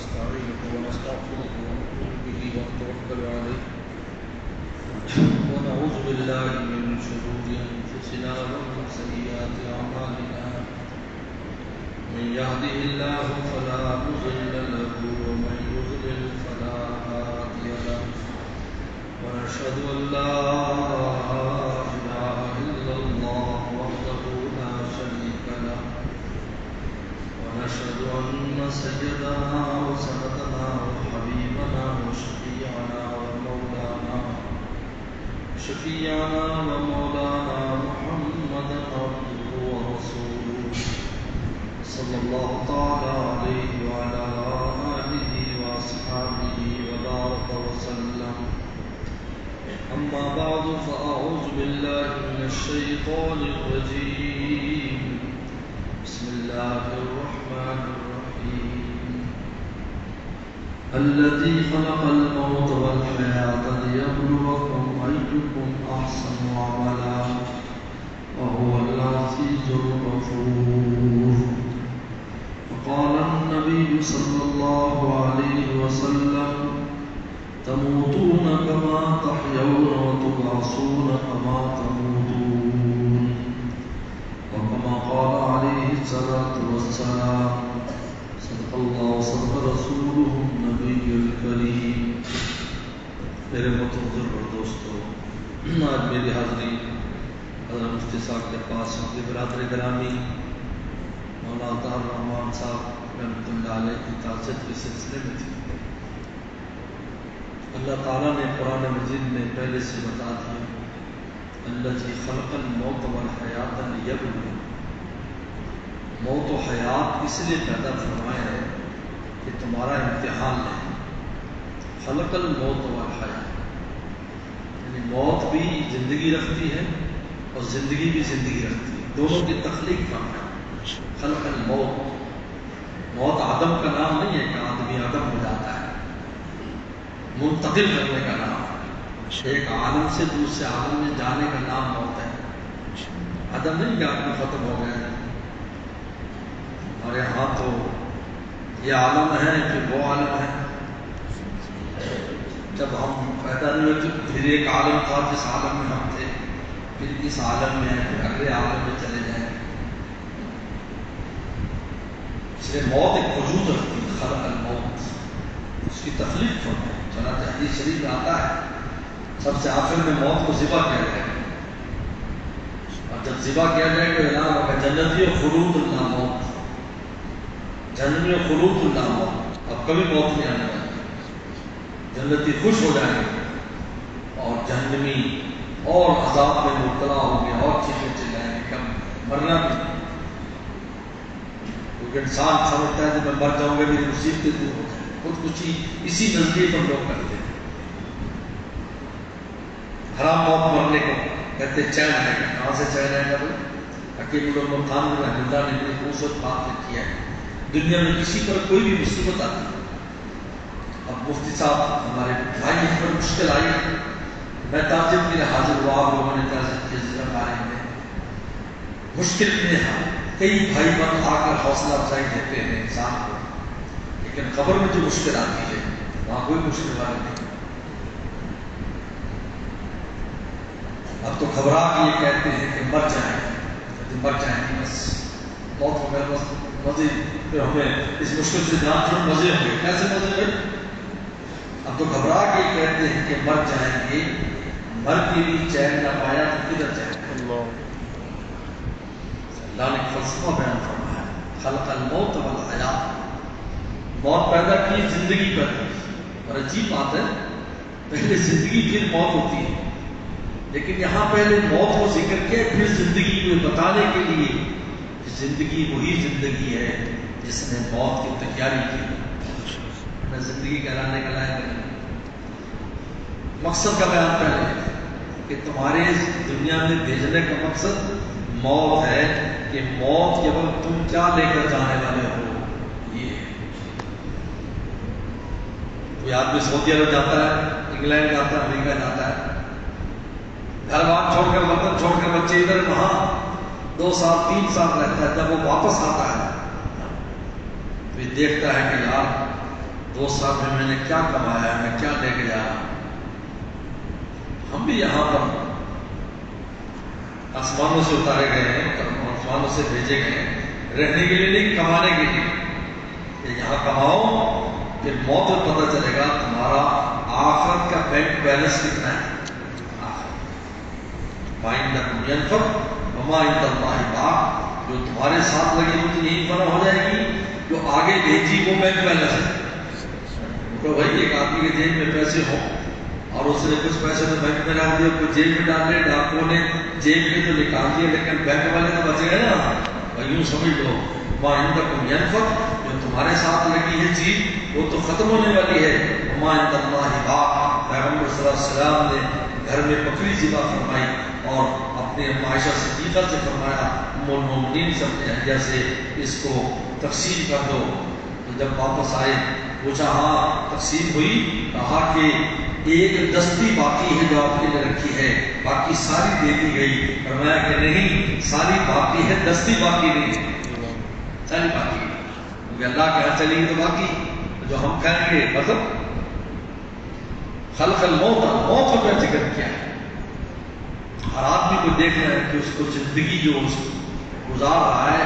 ونستعينه ونستغفره ونؤمن به ونتوكل عليه ونعوذ بالله من شرور أنفسنا ومن سيئات أعمالنا من يهده الله فلا مضل له ومن يضلل فلا هادي له ونشهد أن لا إله إلا الله وحده لا شريك له ونشهد أن سيدنا وسندنا وحبيبنا وشفيعنا ومولانا محمدا عبده ورسوله صلى الله تعالى عليه وعلى آله وأصحابه وبارك وسلم. أما بعد فأعوذ بالله من الشيطان الرجيم. بسم الله الرحمن الرحيم. الذي خلق الموت والحياة ليبلوكم أيكم أحسن عملا وهو العزيز الغفور. وقال النبي صلى الله عليه وسلم تموتون كما تحيون وتبعثون كما تموتون. وكما قال عليه الصلاة والسلام صدق الله وصدق رسوله النبي الكريم. میرے محترم اور دوستو، آج میری حاضری حضرت مفتی صاحب کے پاس اپنی برادر گرامی مولانا عطا الرحمان صاحب رحمۃ اللہ علیہ کی تعزیت کے سلسلے میں تھی. اللہ تعالیٰ نے قرآن مجید میں پہلے سے بتا دیا الذی خلق الموت والحیات لیبلوکم. موت و حیات اس لیے پیدا فرمایا ہے کہ تمہارا امتحان لے. خلق الموت والحیات یعنی موت بھی زندگی رکھتی ہے اور زندگی بھی زندگی رکھتی ہے، دونوں کی تخلیق فرق ہے. خلق الموت، موت آدم کا نام نہیں ہے کہ آدمی آدم ہو جاتا ہے، منتقل کرنے کا نام ہے. ایک عالم سے دوسرے عالم میں جانے کا نام موت ہے. آدم نہیں کہ آدمی ختم ہو گیا ہے. اور یہاں تو یہ عالم ہے کہ وہ عالم ہے. جب ہم پیدا نہیں ہوئے تو پھر ایک عالم تھا جس عالم میں ہم تھے، پھر اس عالم میں پھر اگلے عالم میں چلے جائیں. اس لیے موت ایک وجود رکھتی ہے. خلق الموت، اس کی تخلیق فرمائی. چنانچہ حدیث شریف میں آتا ہے سب سے آخر میں موت کو ذبح کیا جائے گا، اور جب ذبح کیا جائے گا اعلان ہوگا جنتی و خلود اللہ موت، جنتی و خلود اللہ موت. اب کبھی موت نہیں آنے والی. جنتی خوش ہو جائیں گے اور جہنمی اور عذاب میں مبتلا ہوں گے اور چیزیں چلائیں گے. کم مرنا بھی، کیونکہ انسان سمجھتا ہے کہ میں مر جاؤں گا میری مصیبتیں دور ہو جائیں. خودکشی اسی نظریے پر لوگ کرتے ہیں. حرام موت مرنے کو کہتے چین آئے گا. کہاں سے چین آئے گا بھائی؟ حکیم الامت خان رحمۃ اللہ نے بڑی خوبصورت بات لکھی ہے. دنیا میں کسی پر کوئی بھی مصیبت آتی ہے. اب مفتی صاحب ہمارے بھائی اس پر مشکل آئی ہے، میں تعجب کے لیے حاضر ہوا. آپ لوگوں نے تعجب کی ضرورت بارے میں مشکل میں ہاں کئی بھائی بند آ کر حوصلہ افزائی دیتے ہیں انسان کو، لیکن قبر میں جو مشکل آتی ہے وہاں کوئی مشکل والی نہیں. اب تو گھبرا کے یہ کہتے ہیں کہ مر جائیں گے، مر جائیں گے بس موت ہو گیا بس مزے. پھر ہمیں اس مشکل سے جان چھوڑ مزے ہوں گے. کیسے مزے ہوئے؟ اب تو گھبرا کے یہ کہتے ہیں کہ مر جائیں گے، مر کے بھی چین نہ پایا تو کدھر جائیں گے. اللہ نے فلسفہ بیان فرمایا خلق الموت والحیات. موت پیدا کی، زندگی پیدا کی. اور عجیب بات ہے، پہلے زندگی پھر موت ہوتی ہے، لیکن یہاں پہلے موت کو ذکر کیا پھر زندگی کو بتانے کے لیے کہ زندگی وہی زندگی ہے جس نے موت کی تیاری کی. میں زندگی کہلانے کا لائق نہیں. مقصد کا بیان پہلے کہ تمہارے دنیا میں بھیجنے کا مقصد موت ہے کہ موت کے وقت تم کیا لے کر جانے والے ہو. یہ کوئی آدمی سعودی عرب جاتا ہے، انگلینڈ جاتا ہے، امریکہ جاتا ہے، گھر بار چھوڑ کر وطن چھوڑ کر بچے ادھر وہاں 2 سال 3 سال رہتا ہے. جب وہ واپس آتا ہے تو یہ دیکھتا ہے کہ یار 2 سال میں نے کیا کمایا ہے، میں کیا لے کے جا رہا ہوں۔ ہم بھی یہاں پر آسمانوں سے اتارے گئے ہیں، آسمانوں سے بھیجے گئے ہیں، رہنے کے لیے نہیں، کمانے کے لیے۔ کہ یہاں کماؤ، پھر موت میں پتہ چلے گا تمہارا آخرت کا بینک بیلنس کتنا ہے۔ وَعِندَكُمْ يَنفَدُ وَمَا عِندَ اللَّهِ بَاقٍ، جو تمہارے ساتھ لگی ہوئی تو یہی فنا ہو جائے گی، جو آگے بھیجی وہ بینک بیلنس ہے۔ تو بھائی ایک آدمی کے جیب میں پیسے ہوں اور اس نے کچھ پیسے تو بینک میں ڈال دیے، کچھ جیب میں ڈال لے، ڈاکوؤں نے جیب میں تو نکال دیے، لیکن بینک والے تو بچے گئے نا۔ اور یوں سمجھ لو وَعِندَكُمْ يَنفَدُ، جو تمہارے ساتھ لگی ہے چیز وہ تو ختم ہونے والی ہے۔ وَمَا عِندَ اللَّهِ بَاقٍ، پیغمبر صلی اللہ علیہ وسلم نے گھر میں بکری ذبح فرمائی اور اپنے عائشہ صدیقہ سے فرمایا، ام المومنین سے، اپنے اہلیہ سے، اس کو تقسیم کر دو۔ تو جب واپس آئے پوچھا ہاں تقسیم ہوئی، کہا کہ ایک دستی باقی ہے جو آپ کے لیے رکھی ہے، باقی ساری دے دی گئی۔ فرمایا کہ نہیں، ساری باقی ہے، دستی باقی نہیں ہے، ساری باقی ہے، کیونکہ اللہ کے ہاں چلے گی تو باقی جو ہم کھائیں گے۔ مطلب خلق الموت، موت کا ذکر کیا ہے۔ ہر آدمی کو دیکھنا ہے کہ اس کو زندگی جو اس گزار رہا ہے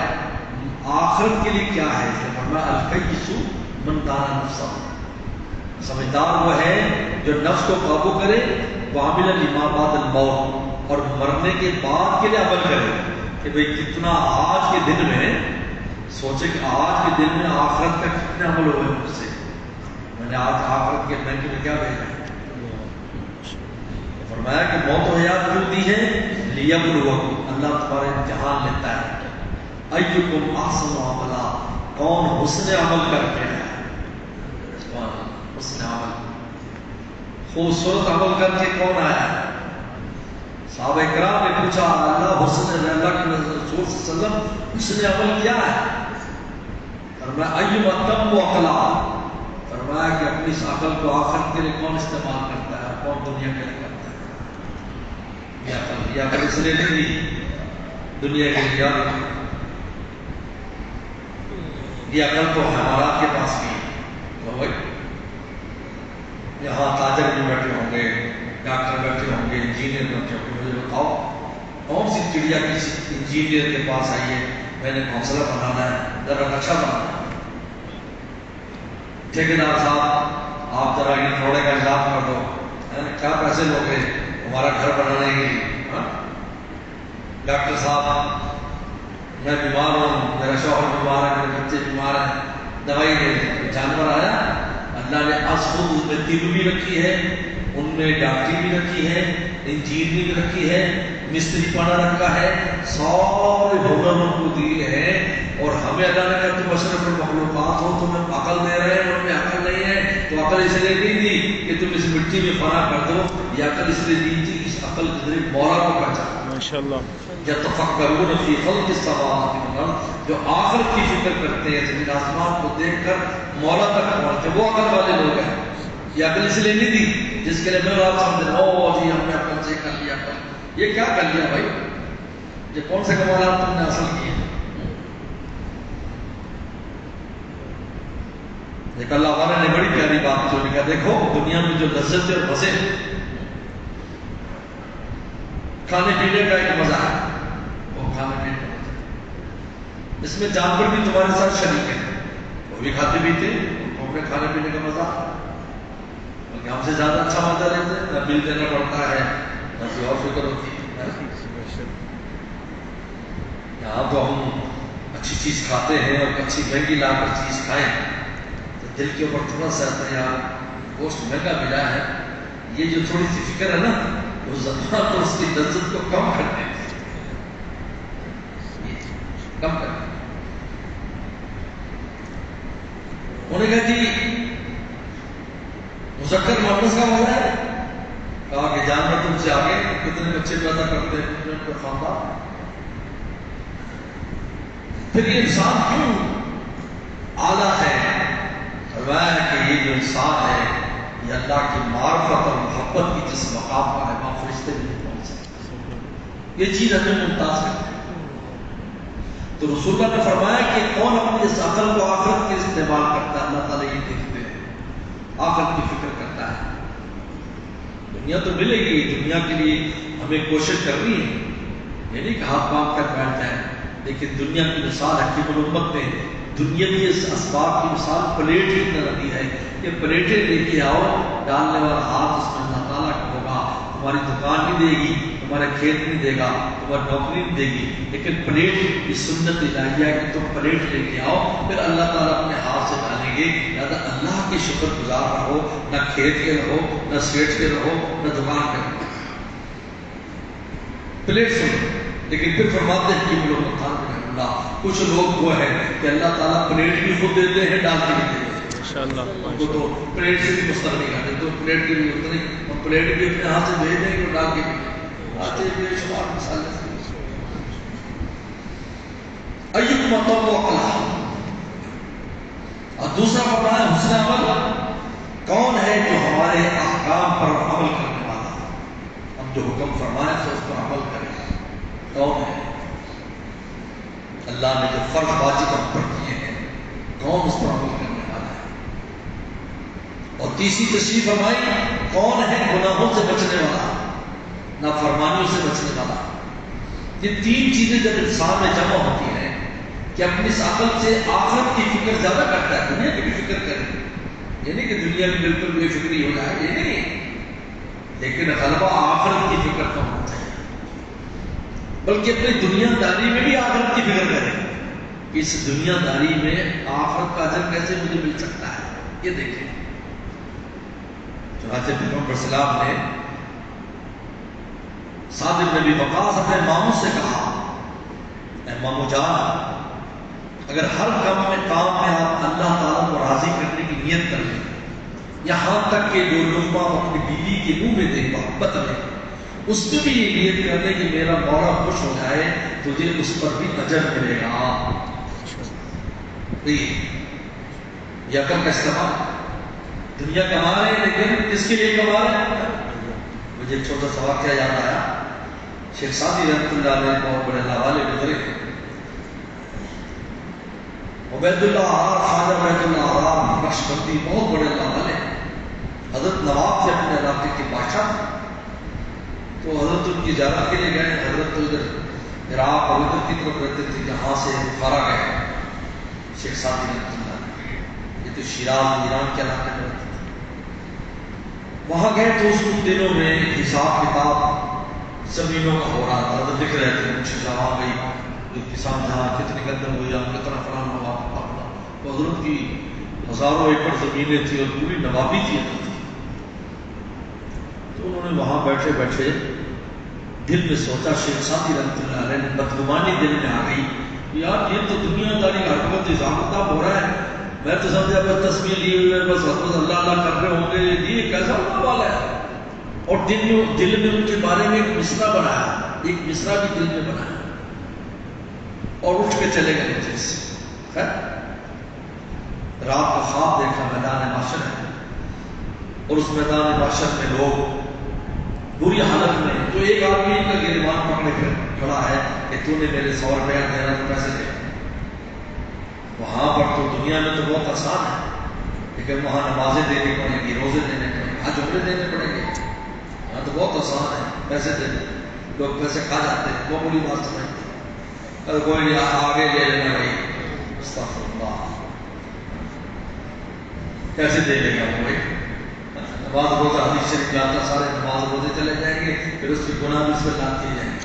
آخرت کے لیے کیا ہے۔ فرمایا الکیس من دان نفسہ، سمجھدار وہ ہے جو نفس کو قابو کرے، وعمل لما بعد الموت، اور مرنے کے بعد کے لیے عمل کرے۔ کہ بھئی کتنا آج کے دن میں سوچے کہ آج کے دن میں آخرت کا کتنے عمل ہوئے مجھ سے، میں نے آج آخرت کے بینک میں کیا بھیجا ہے۔ فرمایا کہ موت و حیات کیوں دی ہے؟ لیبلوکم، اللہ تمہارا امتحان لیتا ہے۔ ایکم احسن عملا، کون حسن عمل کر کے ہے، حسن عمل، خوبصورت عمل کر کے کون آیا ہے۔ صحابہ کرام نے پوچھا اللہ حسن، اللہ کے رسول صلی اللہ علیہ وسلم حسن عمل کیا ہے؟ فرمایا ایما تم عقلا، فرمایا کہ اپنی اس عقل کو آخرت کے لیے کون استعمال کرتا ہے، کون دنیا کے لیے کرتا ہے۔ یہ عقل اس لیے نہیں دی دنیا کے لیے، یہ عقل تو ہمارا کے پاس بھی ہے۔ یہاں تاجر بھی بیٹھے ہوں گے، ڈاکٹر بیٹھے ہوں گے، انجینئر بیٹھے ہوں گے، مجھے بتاؤ کون سی چڑیا کسی انجینئر کے پاس آئی ہے، میں نے گھونسلہ بنانا ہے، ذرا نقشہ بنانا ہے، ٹھیکیدار صاحب آپ ذرا یہ تھوڑے کا انتظام کر دو، کیا پیسے لو گے ہمارا گھر بنانے کے لیے۔ ڈاکٹر صاحب میں بیمار ہوں، میرا شوہر بیمار ہے، میرے بچے بیمار ہیں، دوائی دے دیں۔ جانور آیا، اللہ نے خود ان میں طب بھی رکھی ہے، ان میں ڈاکٹری بھی رکھی ہے، انجینئرنگ بھی رکھی ہے، مستری پانا رکھا ہے، سارے ہنر ان کو دیے ہیں، اور ہمیں اللہ نے کہا تم اشرف المخلوقات ہو، تمہیں عقل دے رہے ہیں، ان میں عقل نہیں ہے۔ تو عقل اس لیے نہیں دی کہ تم اس مٹی میں فنا کر دو، یہ عقل اس لیے دی تھی اس عقل کے ذریعے مولا کو پہچانا۔ ماشاءاللہ یتفکرون فی خلق السماوات والارض، جو آخرت کی فکر کرتے ہیں، زمین آسمان کو دیکھ کر مولا تک پہنچتے، وہ عقل والے لوگ ہیں۔ یہ عقل اس لیے نہیں دی جس کے لیے میں آپ سمجھے او جی ہم نے عقل سے کر لیا، یہ کیا کر لیا بھائی، یہ کون سے کمالات تم نے حاصل کیے۔ ایک اللہ والے نے بڑی پیاری بات جو لکھا، دیکھو دنیا میں جو لذت اور مزے، کھانے پینے کا ایک مزہ ہے، وہ کھانے پینے کا مزہ، اس میں جانور بھی تمہارے ساتھ شریک ہیں، وہ بھی کھاتے پیتے ہیں، ان کو کھانے پینے کا مزہ، بلکہ ہم سے زیادہ اچھا مزہ لیتے ہیں، نہ بل دینا پڑتا ہے نہ کوئی اور فکر ہوتی ہے۔ یہاں تو ہم اچھی چیز کھاتے ہیں اور اچھی مہنگی لا کر چیز کھائیں تو دل کے اوپر تھوڑا سا آتا ہے یار گوشت مہنگا ملا ہے، یہ جو تھوڑی سی فکر ہے نا وہ زبان تو اس کی لذت کو کم کر دیں، کم کر دیں۔ انہوں نے کہا جی مذکر مؤنث کا مزہ ہے، کہا کہ جانور تم سے آگے، کتنے بچے پیدا کرتے ہیں کتنے ان کا خاندان، پھر یہ انسان کیوں اعلیٰ ہے؟ فرمایا ہے کہ یہ جو انسان ہے یہ اللہ کی معرفت اور محبت کی جس مقام پر ہے وہاں فرشتے بھی نہیں پہنچ سکتے، یہ چیز ہمیں ممتاز کرتے ہیں۔ تو رسول اللہ نے فرمایا کہ کون اپنی اس عقل کو آخرت کے استعمال کرتا ہے، اللہ تعالیٰ یہ دیکھتے ہیں۔ آخرت کی فکر کرتا ہے. دنیا تو ملے گی، دنیا کے لیے ہمیں کوشش کرنی ہے، یہ نہیں کہ ہاتھ باندھ کر بیٹھ جائیں. لیکن دنیا کی مثال حکیم الامت نے دنیاوی اسباب کی مثال پلیٹ کی طرح دی ہے کہ پلیٹیں لے کے آؤ، ڈالنے والا ہاتھ اس میں اللہ تعالیٰ کا ہوگا. تمہاری دکان نہیں دے گی، تمہارا کھیت نہیں دے گا، تمہاری نوکری نہیں دے گی، لیکن پلیٹ کی سنت الہیہ ہے کہ تم پلیٹ لے کے آؤ، پھر اللہ تعالیٰ اپنے ہاتھ سے ڈالیں گے. لہٰذا اللہ کے شکر گزار رہو، نہ کھیت کے رہو، نہ سیٹ کے رہو، نہ دکان کے رہو. پلیٹ سنو. لیکن پھر فرماتے ہیں کہ لوگ کچھ لوگ وہ ہے کہ اللہ تعالیٰ پلیٹ بھی خود دیتے ہیں، ڈال کے بھی دیتے ہیں. ان کو تو پلیٹ سے بھی مستقبل نہیں کرتے، تو پلیٹ کی بھی ضرورت نہیں، اور پلیٹ بھی اپنے ہاتھ سے بھیج دیں گے اور ڈال کے بھی آتے بے شمار مثالیں. ایکم اطوع اور دوسرا فرمایا حسن عمل، کون ہے جو ہمارے احکام پر عمل کرنے والا، ہم جو حکم فرمائے تو اس پر عمل کرے. کون ہے؟ اللہ نے جو فرض واجب ہم پر کیے ہیں، کون اس پر عمل کرنے والا ہے؟ اور تیسری تشریح فرمائی، کون ہے گناہوں سے بچنے والا، نافرمانیوں سے بچنے والا. یہ تین چیزیں جب انسان میں جمع ہوتی ہیں کہ اپنی اس عقل سے آخرت کی فکر زیادہ کرتا ہے، دنیا کی بھی فکر کرے. یہ نہیں کہ دنیا میں بالکل بے فکری ہو جائے، یہ نہیں، لیکن غلبہ آخرت کی فکر کا ہونا چاہیے، بلکہ اپنی دنیا داری میں بھی آخرت کی فکر کرے کہ اس دنیا داری میں آخرت کا اجر کیسے مجھے مل سکتا ہے. یہ دیکھیں چنانچہ پیغمبر السلام نے سعد بن ابی وقاص اپنے ماموں سے کہا، اے ماموں جان، اگر ہر کام میں آپ اللہ تعالیٰ کو راضی کرنے کی نیت کر لیں، یہاں تک کہ جو لقمہ اپنی بیوی کے منہ میں دے محبت میں، اس میں بھی یہ نیت کر لیں کہ میرا مولا خوش ہو جائے، تجھے اس پر بھی اجر ملے گا. یہ عقل کا استعمال. دنیا کما رہے ہیں لیکن کس کے لیے کما رہے ہیں؟ مجھے ایک چھوٹا سا واقعہ یاد آیا. شیخ سعدی رحمۃ اللہ علیہ بہت بڑے اللہ والے گزرے، عبید اللہ آرار، خواجہ عبید اللہ آرار نقشبندی، بہت بڑے اللہ والے. حضرت نواب تھے اپنے علاقے کے بادشاہ، تو حضرت ان کی زیارت کے لیے گئے. حضرت تو ادھر عراق اور ادھر کی طرف رہتے تھے، جہاں سے بخارا گئے شیخ سعدی رحمۃ اللہ. یہ تو شیراز ایران کے علاقے میں رہتے تھے. وہاں گئے تو اس دنوں میں حساب کتاب زمینوں کا ہو رہا تھا. حضرت لکھ رہے تھے مجھے جہاں گئی جو کسان جہاں کتنی گندم ہوئی، کتنا فلاں ہوا. تو حضرت کی ہزاروں ایکڑ زمینیں تھیں اور پوری نوابی کی حضرت تھی. تو انہوں نے وہاں بیٹھے بیٹھے دل میں سوچا، شیخ سعدی رحمۃ اللہ علیہ نے بدگمانی دل میں آ گئی، یار یہ تو دنیا داری کا حکمت اضافہ ہو رہا ہے. میں تو سمجھا بس تصویر لیے ہوئے بس اللہ اللہ کر رہے ہوں گے، یہ کیسا ہونے والا ہے. اور دل میں ان کے بارے میں ایک مصرع بنایا، ایک مصرع بھی دل میں بنایا، اور اٹھ کے چلے گئے نیچے سے. رات کو خواب دیکھا میدان معاشر ہے، اور اس میدان معاشر میں لوگ بری حالت میں، جو ایک آدمی ان کا گریبان پکڑے کھڑا ہے کہ تو نے میرے 100 روپیہ دینا تو پیسے دے. وہاں پر تو دنیا میں تو بہت آسان ہے، لیکن وہاں نمازیں دینی پڑیں گی، روزے دینے پڑیں گے، حج عمرے دینے پڑیں گے. یہاں تو بہت آسان ہے پیسے دینے، لوگ پیسے کھا جاتے ہیں، وہ بڑی بات سمجھتے ہیں. اگر کوئی آگے لے لینا بھائی، استغفر اللہ، کیسے دے لے گا کوئی؟ نماز روزہ حدیث شریف لاتا، سارے نماز روزے چلے جائیں گے، پھر اس کی گناہ بھی اس میں لاتی جائیں گے.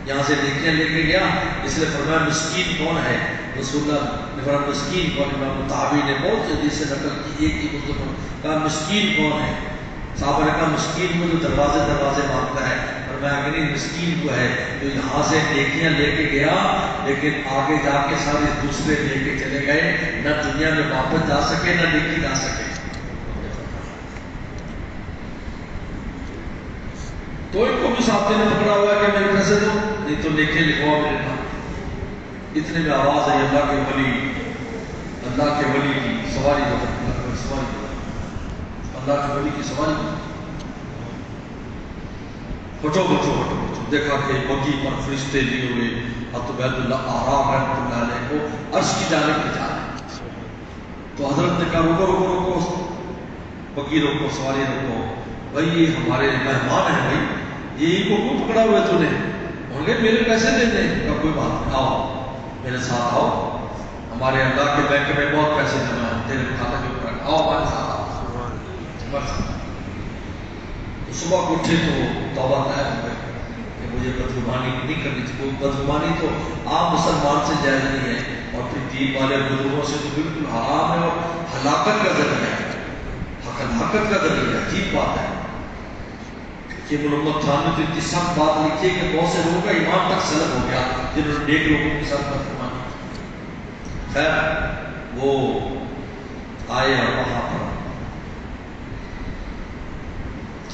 یہاں سے نیکیاں لے کے گیا، اس لیے فرمایا مسکین کون ہے. رسول اللہ نے فرمایا مسکین کون. امام طحاوی نے بہت جلدی سے نقل کی، ایک ہی مطلب کہا مسکین کون ہے. صحابہ نے کہا مسکین کو جو دروازے دروازے مانگتا ہے. فرمایا کہ نہیں، مسکین کو ہے جو یہاں سے نیکیاں لے کے گیا لیکن آگے جا کے سارے دوسرے لے کے چلے گئے، نہ دنیا میں واپس جا سکے نہ نیکی جا سکے. تو ان کو بھی ساتھی نے پکڑا ہوا ہے کہ میرے پیسے دو، نہیں تو نیکی لکھوا میرے پاس. اتنے میں آواز آئی، اللہ کے ولی کی سواری ہو جاتی، اللہ کے ولی کی سواری ہو جاتی. ہٹو بچو ہٹو بچو. دیکھا کہ بگی پر فرشتے لیے ہوئے حضرت عبید اللہ آرام رحمۃ اللہ علیہ کو عرش کی جانب لے جا رہے. تو حضرت نے کہا رکو رکو رکو. وکیلوں کو سواریوں کو، بھائی یہ ہمارے مہمان ہیں بھائی، یہ کو کیوں پکڑا ہوا ہے تو نے؟ انہوں نے میرے پیسے دے دیں، کا کوئی بات نہیں، آؤ میرے ساتھ آؤ، ہمارے اللہ کے بینک میں بہت پیسے جمع ہیں تیرے کھاتے کے اوپر، آؤ ہمارے ساتھ آؤ۔ بس صبح کو اٹھے تو توبہ طائب ہو گئے کہ مجھے بدگمانی نہیں کرنی چاہیے، بدگمانی تو عام مسلمان سے جائز نہیں ہے، اور پھر دین والے بزرگوں سے تو بالکل حرام ہے اور ہلاکت کا ذریعہ ہے، ہلاکت کا ذریعہ ہے۔ عجیب بات ہے کہ محمد خان نے تو اتنی سخت بات لکھی ہے کہ بہت سے لوگوں کا ایمان تک سلب ہو گیا جنہوں نے نیک لوگوں کے ساتھ بدگمانی کی۔ خیر وہ آئے اور وہاں پر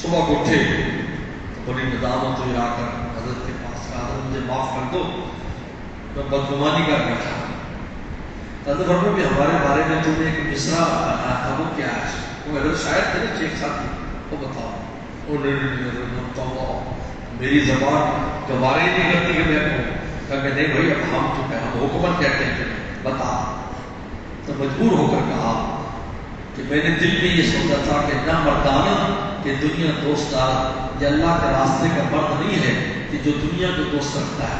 صبح کو اٹھے، بڑی ندامت ہوئی، آ کر حضرت کے پاس کہا حضرت مجھے معاف کر دو، میں بدگمانی کر بیٹھا۔ حضرت فرمایا بھی ہمارے بارے میں تم نے ایک مصرع بنایا تھا، وہ کیا ہے؟ وہ اگر شاید تھے نا شیخ صاحب وہ بتاؤ۔ میری زبان گوارا ہی نہیں کرتی کہ میں کہوں، کہ نہیں بھائی اب ہم تو کہ ہم حکومت کہتے ہیں بتا۔ تو مجبور ہو کر کہا کہ میں نے دل میں یہ سوچا تھا کہ نہ مردانہ کہ دنیا دوست دار، یہ اللہ کے راستے کا مرد نہیں ہے کہ جو دنیا کو دوست رکھتا ہے،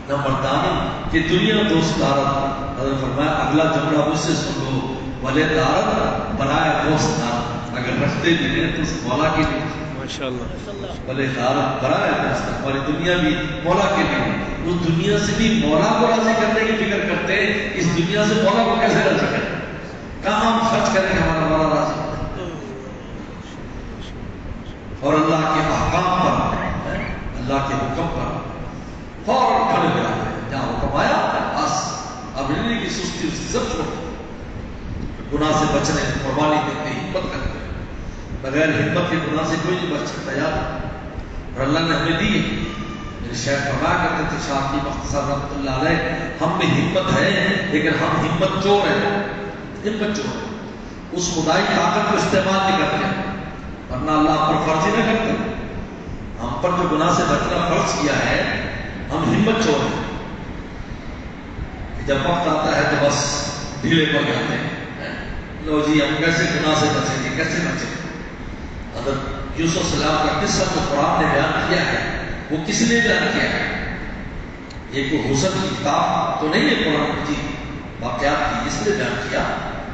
نہ مردانہ کہ دنیا دوست دارت۔ حضرت فرمایا اگلا جملہ مجھ سے سن لو، ولے دارت بنایا دوست دار، اگر رکھتے بھی نہیں تو اس مولا کے لیے ماشاءاللہ، بھلے دارت بنایا دوست، ہماری دنیا بھی مولا کے لیے، اس دنیا سے بھی مولا کو راضی کرنے کی فکر کرتے ہیں، اس دنیا سے مولا کو کیسے راضی کریں، کہاں ہم خرچ کریں کہ ہمارا مولا راضی ہو، اور اللہ کے احکام پر، اللہ کے حکم پر فوراً کھڑے ہو جاتے ہیں، جہاں حکم آیا بس اب نہیں کی سستی اس کی سب چھوڑ، گناہ سے بچنے قربانی دیتے، ہمت کرتے، بغیر ہمت کے گناہ سے کوئی نہیں بچ سکتا یار، اور اللہ نے ہمیں دی۔ میرے شیخ فرمایا کرتے تھے شاہ کی مختصر رحمۃ اللہ علیہ، ہم میں ہمت ہے لیکن ہم ہمت چور ہیں، ہمت چور ہیں، اس خدائی طاقت کو استعمال نہیں کرتے، ورنہ اللہ پر فرض ہی نہ کرتے، ہم پر جو گناہ سے بچنا فرض کیا ہے، ہم ہمت چور ہیں، جب وقت آتا ہے تو بس ڈھیلے پڑ جاتے ہیں، لو جی ہم کیسے گناہ سے بچیں گے، کیسے بچیں گے۔ حضرت یوسف السلام کا قصہ جو قرآن نے بیان کیا ہے وہ کس نے بیان کیا ہے؟ یہ کوئی حسن کی کتاب تو نہیں ہے قرآن مجید، واقعات کی اس نے بیان کیا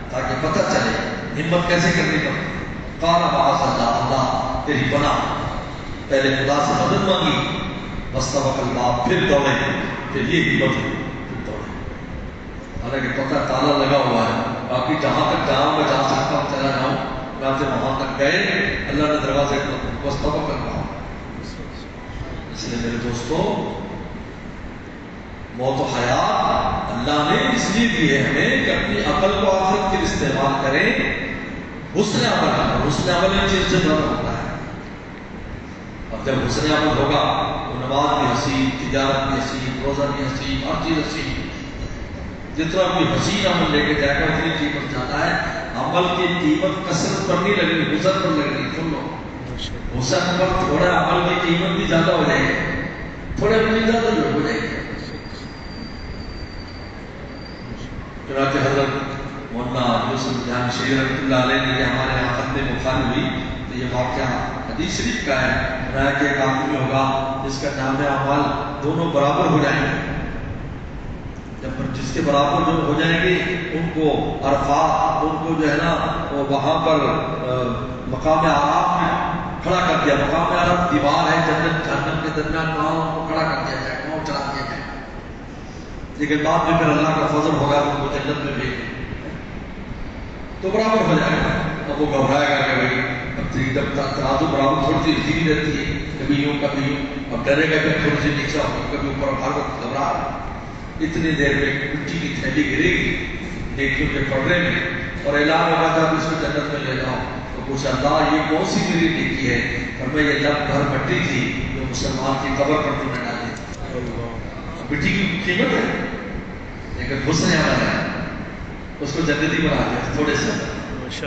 تاکہ پتہ چلے ہمت کیسے کرنی پڑتی۔ قال معاذ اللہ، اللہ تیری پناہ، پہلے خدا سے مدد مانگی، واستبق الباب، پھر دوڑے، پھر یہ ہمت پھر دوڑے، حالانکہ پتہ تالا لگا ہوا ہے، باقی جہاں تک جاؤں میں جا سکتا ہوں چلا جاؤں، جہاں سے وہاں تک گئے، اللہ نے دروازے کو واستبق الباب۔ اس لیے میرے دوستو موت و حیات اللہ نے اس لیے دی ہے ہمیں کہ اپنی عقل کو آخرت کے لیے استعمال کریں، حسن عمل ہے، حسن عمل ان چیز سے بڑا ہوتا ہے، اور جب حسن عمل ہوگا تو نماز بھی حسین، تجارت بھی حسین، روزہ بھی حسین، ہر چیز حسین، جتنا بھی حسین عمل لے کے جائے گا اتنی قیمت زیادہ ہے۔ عمل کی قیمت کثرت پر نہیں لگنی، حسن پر لگنی، سن لو، حسن پر تھوڑا عمل کی قیمت بھی زیادہ ہو جائے گی، تھوڑے میں زیادہ جو ہو جائے گی۔ چنانچہ حضرت مولانا یوسف جہاں شیخ رحمۃ اللہ علیہ نے ہمارے یہاں ختم بخاری ہوئی تو یہ واقعہ حدیث شریف کا ہے، فرمایا کہ ایک آدمی ہوگا جس کا نام اعمال دونوں برابر ہو جائیں گے، جب جس کے برابر جو ہو جائیں گے ان کو عرفات، ان کو جو ہے نا وہ وہاں پر مقام عرفات میں کھڑا کر دیا، مقام عرفات دیوار ہے جنت جہنم کے درمیان، وہاں ان کو کھڑا کر دیا جائے، وہاں چڑھا دیا جائے، لیکن بعد میں پھر اللہ کا فضل ہوگا تو ان کو جنت میں بھیج تو برابر ہو جائے گا۔ اب وہ گھبرائے گا کہ بھائی اب جب ترازو برابر تھوڑی سی ہلتی رہتی ہے، کبھی یوں کبھی یوں، اب ڈرے گا کہ تھوڑی سی نیچے ہو، کبھی اوپر ہر وقت گھبرا رہا، اتنی دیر میں مٹی کی تھیلی گرے گی نیکیوں کے پڑھنے میں، اور اعلان ہوگا کہ اب اس کو جنت میں لے جاؤ، تو پوچھا اللہ یہ کون سی میری نیکی ہے؟ اور میں یہ لب بھر مٹی تھی جو مسلمان کی قبر پر تم نے ڈالی، مٹی کی قیمت ہے لیکن حسن عمل ہے، اس کو جنتی بنا دیا تھوڑے سے،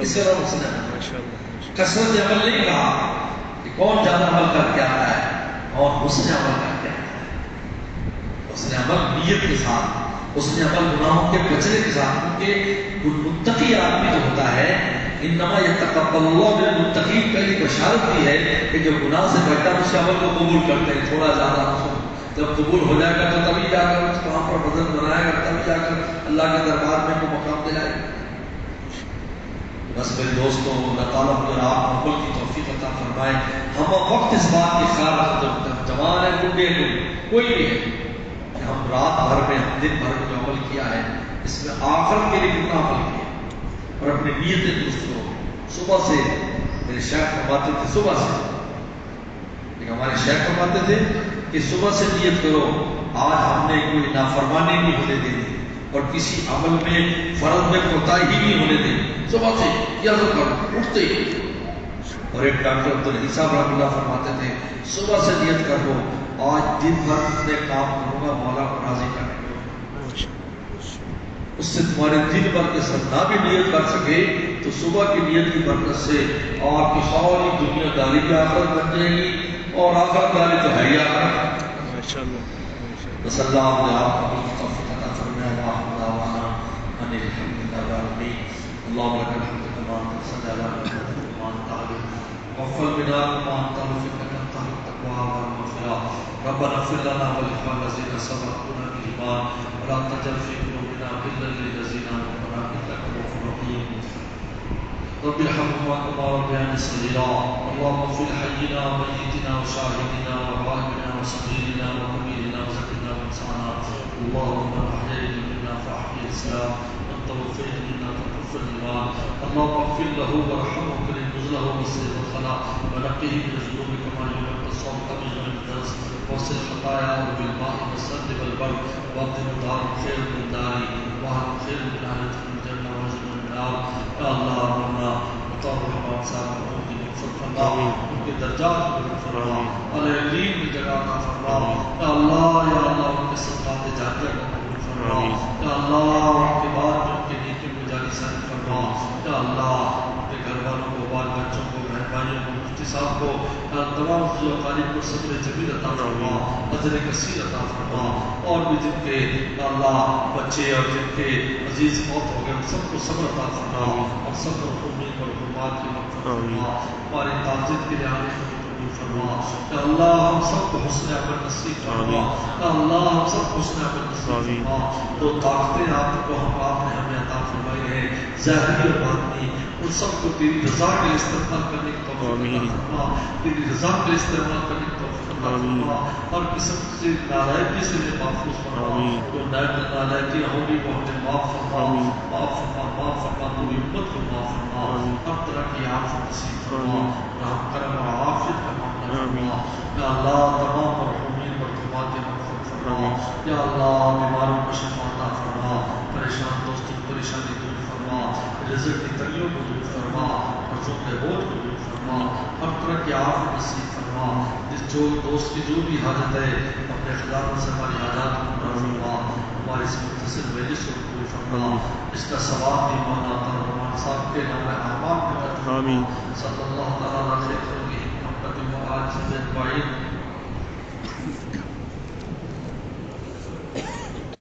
اس طرح حسن عمل، کثرت عمل نہیں کہا کہ کون زیادہ عمل کر کے آتا ہے، اور حسن عمل کر کے آتا ہے، حسن عمل نیت کے ساتھ، حسن عمل گناہوں کے بچنے کے ساتھ، کیونکہ متقی آدمی جو ہوتا ہے انما یتقبل اللہ من المتقین، پہلی بشارت دی ہے کہ جو گناہ سے بچتا ہے اس کے عمل کو قبول کرتے ہیں تھوڑا زیادہ، جب قبول ہو جائے گا تو تبھی جا کر اس کو وہاں پر بدن بنائے گا، تبھی جا کر اللہ کے دربار میں کو مقام دلائے گا۔ بس میرے دوستوں، اللہ تعالیٰ مجھے آپ عمل کی توفیق عطا فرمائے۔ ہم وقت اس بات کی خیال رکھتے ہیں، جوان ہے بوڑھے کوئی بھی ہے، کہ ہم رات بھر میں ہم دن بھر میں جو عمل کیا ہے اس میں آخرت کے لیے کتنا عمل کیا اور اپنی نیتیں درست کرو۔ صبح سے میرے شیخ فرماتے تھے، صبح سے لیکن ہمارے شیخ فرماتے تھے کہ صبح سے نیت کرو آج ہم نے کوئی نافرمانی نہیں ہونے دینی اور کسی عمل میں فرض میں کوتاہی نہیں ہونے دینی۔ صبح سے یہ کرو اٹھتے ہی۔ اور ایک ڈاکٹر عبدالحی صاحب رحمۃ اللہ فرماتے تھے صبح سے نیت کر لو آج دن بھر اتنے کام کروں گا مولا کو راضی کرنے کو۔ اس سے تمہارے دن بھر کے ساتھ نہ بھی نیت کر سکے تو صبح کی نیت کی برکت سے آپ کی ساری دنیا داری کی آخرت بن جائے گی، اور آخرت داری تو ہے ہی آخرت۔ بس اللہ نے آپ کو توفیق عطا فرمائے۔ الحمد للہ رب العالمین، اللهم لك الحمد كما انزلت على محمد وما انت غفل بنا وما انت رفيقك انت التقوى والمغفرة ربنا اغفر لنا ولإخواننا الذين سبقونا بالإيمان ولا تجعل في قلوبنا غلا للذين آمنوا إنك رؤوف رحيم رب ارحمهما كما ربياني صغيرا اللهم اغفر لحينا وميتنا وشاهدنا وغائبنا وصغيرنا وكبيرنا وذكرنا وانسانا اللهم من احييت منا فاحيي الاسلام ومن توفيت منا فتوفى الايمان اللهم اغفر له وارحمه وكرم نزله وسع مدخله ونقه من الذنوب كما ينقى الصوت من الدنس وصل خطاياه بالماء والسد والبرد وابدل دار خير من داري واهل خير من اهل الجنه وزن من النار يا الله ربنا وطهر حمام صاحب کی مغفرت فرما، ان کے درجات کو بلند فرما، العلیم کی جگہ عطا فرما یا اللہ، یا اللہ ان کے صدقات جاریہ کو قبول فرما یا اللہ، ان کے بعد ان کے نیکی میں جاری ثابت فرما یا اللہ، ان کے گھر والوں کو، بال بچوں کو، بہن بھائیوں کو، مفتی صاحب کو، تمام فضل و قارب کو صبر جمیل عطا فرما، اجر کثیر عطا فرما، اور بھی جن کے اللہ بچے اور جن کے عزیز موت ہو گئے سب کو صبر عطا فرما اور سب کو امید اور حرمات کی مغفرت فرما، ہماری تعزیت کے لیے آنے کو قبول فرما یا اللہ، ہم سب کو حسن عمل نصیب فرما یا اللہ، ہم سب کو حسن عمل نصیب فرما۔ جو طاقتیں آپ کو آپ نے ہمیں عطا فرمائی ہے ظاہری اور باطنی، ان سب کو تیری رضا کے استعمال کرنے کی توفیق عطا فرما، تیری رضا کے استعمال کرنے کی توفیق عطا فرما، ہر قسم سے نالائکی سے محفوظ فرما، جو نالائکی ہوگی وہ ہمیں معاف فرما، معاف فرما، معاف فرما، پوری امت کو معاف فرما، ہر طرح کی عافیت نصیب فرما، رحم کرم اور عافیت کا معاملہ فرما یا اللہ، تمام مرحومین مرحومات کی مغفرت فرما یا اللہ، بیماروں کو شفا عطا فرما، پریشان دوستوں کی پریشانی دور فرما، رزق کی تنگیوں کو دور فرما، قرضوں کے بوجھ کو دور فرما، ہر طرح کی عافیت نصیب فرما، جس جو دوست کی جو بھی حاجت ہے اپنے خزانوں سے ہماری حاجات کو پورا فرما، ہماری اس مختصر مجلس کو قبول فرما، اس کا ثواب بھی مولا عطا فرما، صاحب کے نام اعمال میں آمین صلی اللہ تعالیٰ علیہ وسلم محمد و آل اجمعین۔